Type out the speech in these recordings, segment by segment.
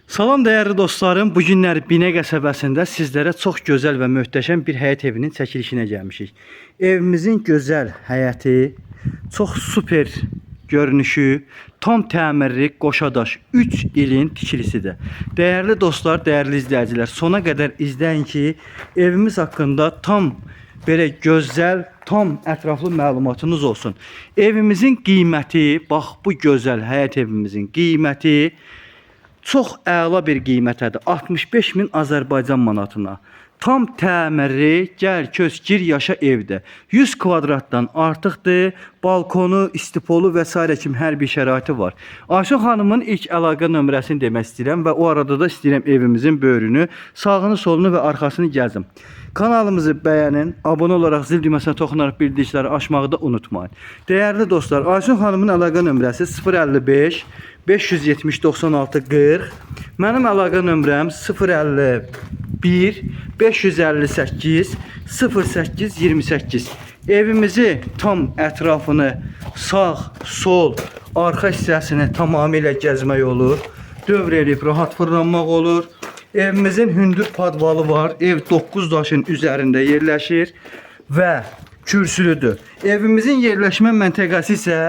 Salam değerli dostlarım, bu günlər Binə qəsəbəsində sizlərə çox gözəl və möhtəşəm bir həyət evinin çəkilişinə gəlmişik. Evimizin gözəl həyəti, çox super görünüşü, tam təmirli qoşadaş 3 ilin tikilisidir. Değerli dostlar, değerli izləyicilər, sona qədər izləyin ki, evimiz haqqında tam belə gözəl, tam ətraflı məlumatınız olsun. Evimizin qiyməti, bax bu gözəl həyət evimizin qiyməti çox əla bir qiymətədir. 65.000 Azərbaycan manatına. Tam təmirli, gəl köz gir yaşa evdə. 100 kvadratdan artıqdır. Balkonu, istipolu və s. kimi hər bir şəraiti var. Ayşə xanımın ilk əlaqə nömrəsini demək istəyirəm və o arada da istəyirəm evimizin böyrünü, sağını, solunu və arxasını gəzim. Kanalımızı bəyənin, abone olaraq zil düyməsinə toxunaraq bildirişləri açmağı da unutmayın. Değerli dostlar, Ayşə xanımın əlaqə nömrəsi 055 570 96 40. Mənim əlaqə nömrəm 051 558 08 28. Evimizi tam ətrafını sağ, sol, arxa hissəsini tamamilə gəzmək olur. Dövr edib rahat fırlanmaq olur. Evimizin hündür padvalı var. Ev 9 daşın üzərində yerləşir və kürsülüdür. Evimizin yerləşmə məntəqəsi isə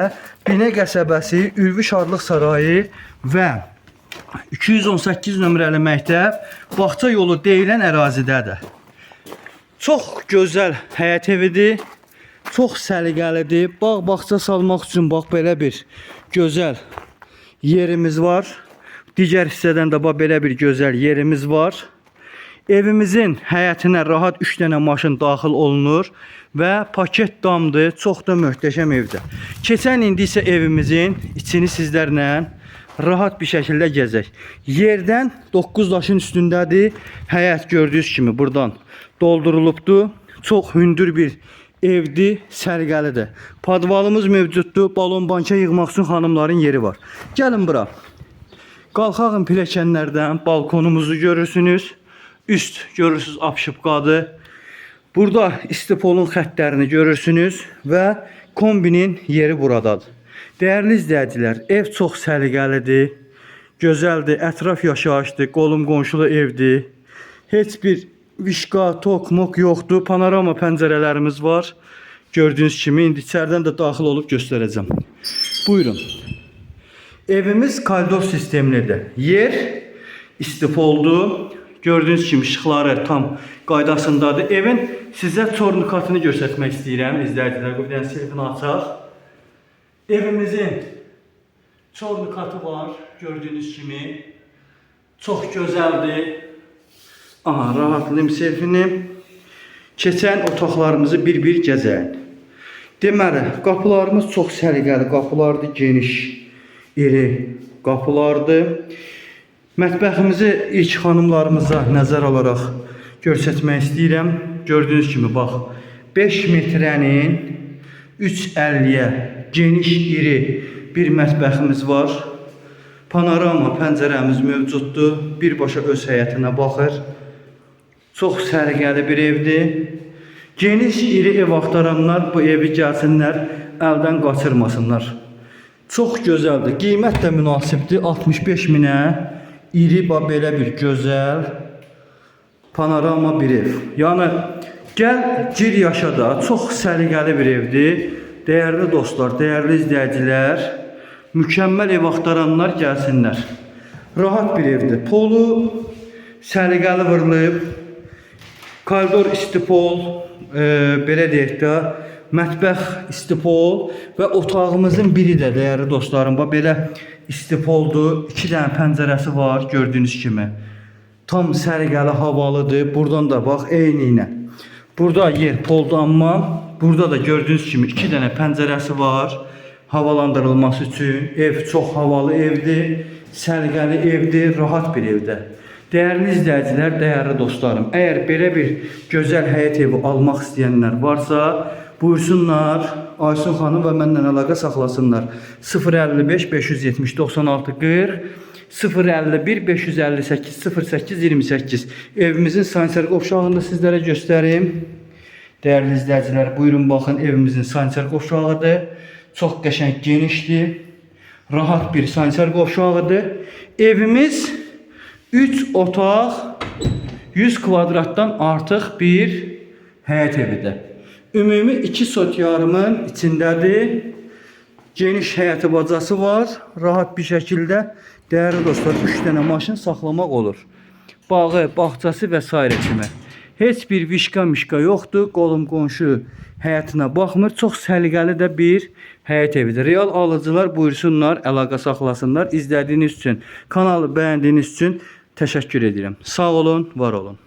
Binə qəsəbəsi, Ülvi Şadlıq Sarayı və 218 nömrəli məktəb bağça yolu deyilən ərazidədir. Çox gözəl həyət evidir. Çox səliqəlidir. Bağ-bağça salmaq üçün bax belə bir gözəl yerimiz var. Digər hissədən də bax belə bir gözəl yerimiz var. Evimizin həyətinə rahat 3 dənə maşın daxil olunur və paket damdır. Çox da möhtəşəm evdir. Keçən indi isə evimizin içini sizlərlə rahat bir şəkildə gəzək. Yerdən 9 daşın üstündədir. Həyət gördüyünüz kimi buradan doldurulubdur. Çox hündür bir evdir, səliqəlidir. Padvalımız mövcuddur. Balon banka yığmaq üçün xanımların yeri var. Gəlin bura. Qalxağın pilləkənlərdən balkonumuzu görürsünüz. Üst görürsünüz apşıpqadır. Burada istipolun xəttlərini görürsünüz və kombinin yeri buradadır. Değerli izləyicilər, ev çox səliqəlidir, gözəldir, ətraf yaşayışdır, qolum qonşulu evdir. Heç bir vişqa, tok, mok yoxdur. Panorama pəncərələrimiz var. Gördüyünüz kimi indi içərdən də daxil olub göstərəcəm. Buyurun. Evimiz koridor sistemlidir. Yer istipoldur. Gördüğünüz kimi işıqları tam qaydasındadır. Evin sizə çornukatını göstərmək istəyirəm. İzləyicilər, bir dənə silifini açaq. Evimizin çornukatı var. Gördüğünüz kimi. Çox gözəldir. Aha, rahatlayım silifini. Keçən otaqlarımızı bir-bir gəzəyin. Deməli, qapılarımız çox səliqəli qapılardır. Geniş, iri qapılardır. Mətbəximizi ilk xanımlarımıza nəzər alaraq göstərmək istəyirəm. Gördüyünüz kimi bax 5 metrənin 3.50-yə geniş iri bir mətbəximiz var. Panorama pəncərəmiz mövcuddur. Birbaşa öz həyətinə baxır. Çox səliqəli bir evdir. Geniş iri ev axtaranlar bu evi gəlsinlər, əldən qaçırmasınlar. Çox gözəldir. Qiymət də münasibdir. 65.000-ə iri belə bir gözəl panorama bir ev. Yəni gəl gir yaşa da, çox səliqəli bir evdir. Değerli dostlar, değerli izləyicilər, mükəmməl ev axtaranlar gəlsinlər. Rahat bir evdir. Polu səliqəli vurulub. Koridor istipol, belə deyək də, mətbəx istipol və otağımızın biri də değerli dostlarım, belə istipoldur. 2 dənə pəncərəsi var gördüyünüz kimi. Tam səliqəli havalıdır. Buradan da bax eyninə. Burada yer poldu, amma burada da gördüyünüz kimi 2 dənə pəncərəsi var havalandırılması üçün. Ev çox havalı evdir. Səliqəli evdir, rahat bir evdir. Değerli izləyicilər, değerli dostlarım, əgər belə bir gözəl həyət evi almaq istəyənlər varsa, buyursunlar, Ayşə xanım və məndən əlaqə saxlasınlar. 055 570 96 40 051 558 08 28. Evimizin sanitar qovşağını sizlərə göstərim. Değerli izləyicilər, buyurun baxın, evimizin sanitar qovşağıdır. Çox qəşəng, genişdir. Rahat bir sanitar qovşağıdır. Evimiz 3 otaq, 100 kvadratdan artıq bir həyət evidir. Ümumi 2 sot yarımın içindədir. Geniş həyəti bacası var. Rahat bir şəkildə, dəyərli dostlar, 3 dənə maşın saxlamaq olur. Bağı, bağçası və s. kimi. Heç bir vişqa yoxdur. Qolum qonşu həyətinə baxmır. Çox səliqəli də bir həyət evidir. Real alıcılar buyursunlar, əlaqə saxlasınlar. İzlədiyiniz üçün, kanalı bəyəndiyiniz üçün təşəkkür edirəm. Sağ olun, var olun.